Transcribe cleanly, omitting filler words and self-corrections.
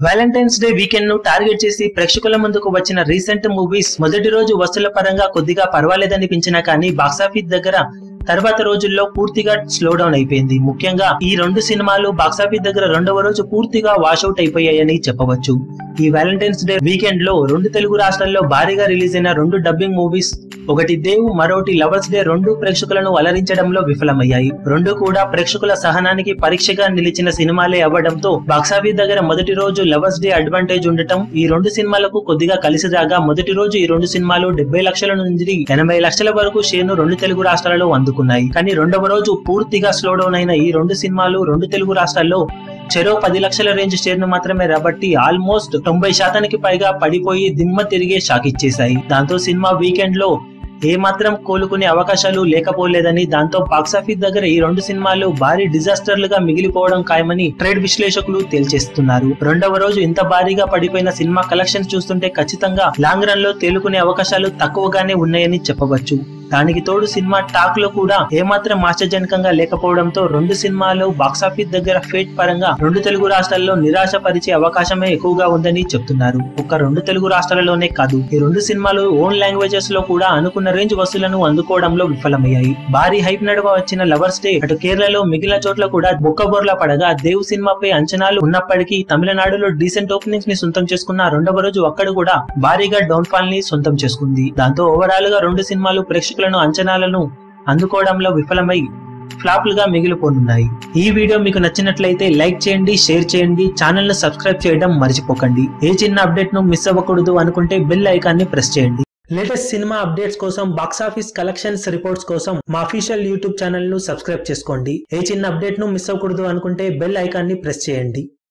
Valentine's day weekend ను target చేసి ప్రేక్షకుల ముందుకు వచ్చిన రీసెంట్ మూవీస్ మొదటి రోజు వసూళ్ల పరంగా కొద్దిగా పర్వాలేదనిపించినా కానీ బాక్సాఫీస్ దగ్గర తర్వాత రోజుల్లో పూర్తిగా స్లో డౌన్ అయిపోయింది. ముఖ్యంగా ఈ రెండు సినిమాలు బాక్సాఫీస్ దగ్గర రెండవ రోజు పూర్తిగా వాషౌట్ అయిపోయాయని చెప్పవచ్చు. ఈ వాలంటైన్స్ డే వీకెండ్ లో రెండు తెలుగు రాష్ట్రాల్లో భారీగా రిలీజ్ అయిన రెండు డబ్బింగ్ మూవీస్, ఒకటి దేవ్ మరోటి లవర్స్ డే, రెండు ప్రేక్షకులను అలరించడంలో విఫలమయ్యాయి. రెండు కూడా ప్రేక్షకుల సహనానికి పరీక్షగా నిలిచిన సినిమాలే అవ్వడంతో బాక్సాఫీస్ దగ్గర మొదటి రోజు లవర్స్ డే అడ్వాంటేజ్ ఉండటం ఈ రెండు సినిమాలకు కొద్దిగా కలిసి రాగా మొదటి రోజు ఈ రెండు సినిమాలు 70 లక్షల నుంచి 80 లక్షల వరకు షేర్ ను రెండు తెలుగు రాష్ట్రాలలో అందుకున్నాయి. కానీ రెండవ రోజు పూర్తిగా స్లో డౌన్ అయిన ఈ రెండు సినిమాలు రెండు తెలుగు రాష్ట్రాల్లో చెరో 10 లక్షల రేంజ్ షేర్ ను మాత్రమే రాబట్టి ఆల్మోస్ట్ 90% పైగా పడిపోయి దిమ్మ తిరిగే షాక్ ఇచ్చేశాయి. దాంతో సినిమా వీకెండ్ లో ఏమాత్రం కోలుకునే అవకాశాలు లేకపోలేదని, దాంతో బాక్సాఫీస్ దగ్గర ఈ రెండు సినిమాలు భారీ డిజాస్టర్లుగా మిగిలిపోవడం ఖాయమని ట్రేడ్ విశ్లేషకులు తేల్చేస్తున్నారు. రెండవ రోజు ఇంత భారీగా పడిపోయిన సినిమా కలెక్షన్స్ చూస్తుంటే ఖచ్చితంగా లాంగ్ రన్ లో తేలుకునే అవకాశాలు తక్కువగానే ఉన్నాయని చెప్పవచ్చు. దానికి తోడు సినిమా టాక్ లో కూడా ఏమాత్రం ఆశ్చర్యజనకంగా లేకపోవడంతో రెండు సినిమాలు బాక్సాఫీస్ దగ్గర ఫేట్ పరంగా రెండు తెలుగు రాష్ట్రాల్లో నిరాశపరిచే అవకాశమే ఎక్కువగా ఉందని చెప్తున్నారు. ఒక్క రెండు తెలుగు రాష్ట్రాలలోనే కాదు, ఈ రెండు సినిమాలు ఓన్ లాంగ్వేజెస్ లో కూడా అనుకున్న రేంజ్ వసూలను అందుకోవడంలో విఫలమయ్యాయి. భారీ హైప్ నడుమ వచ్చిన లవర్స్ డే అటు కేరళలో మిగిలిన చోట్ల కూడా బొక్కబోర్లా పడగా, దేవ్ సినిమాపై అంచనాలు ఉన్నప్పటికీ తమిళనాడులో డీసెంట్ ఓపెనింగ్స్ ని సొంతం చేసుకున్న రెండవ రోజు అక్కడ కూడా భారీగా డౌన్ ఫాల్ ని సొంతం చేసుకుంది. దాంతో ఓవరాల్ గా రెండు సినిమాలు ప్రేక్షకులను అంచనాలను అందుకోవడంలో విఫలమై ఫ్లాప్లుగా మిగిలిపోనున్నాయి. ఈ వీడియో మీకు నచ్చినట్లయితే లైక్ చేయండి, షేర్ చేయండి, ఛానల్ ను సబ్స్క్రైబ్ చేయడం మర్చిపోకండి. ఏ చిన్న అప్డేట్ ను మిస్ అవ్వకూడదు అనుకుంటే బెల్ ఐకాన్ ని ప్రెస్ చేయండి. లేటెస్ట్ సినిమా అప్డేట్స్ కోసం, బాక్సాఫీస్ కలెక్షన్స్ రిపోర్ట్స్ కోసం మా అఫీషియల్ యూట్యూబ్ ఛానల్ ను సబ్స్క్రైబ్ చేసుకోండి. ఏ చిన్న అప్డేట్ ను మిస్ అవ్వకూడదు అనుకుంటే బెల్ ఐకాన్ ని ప్రెస్ చేయండి.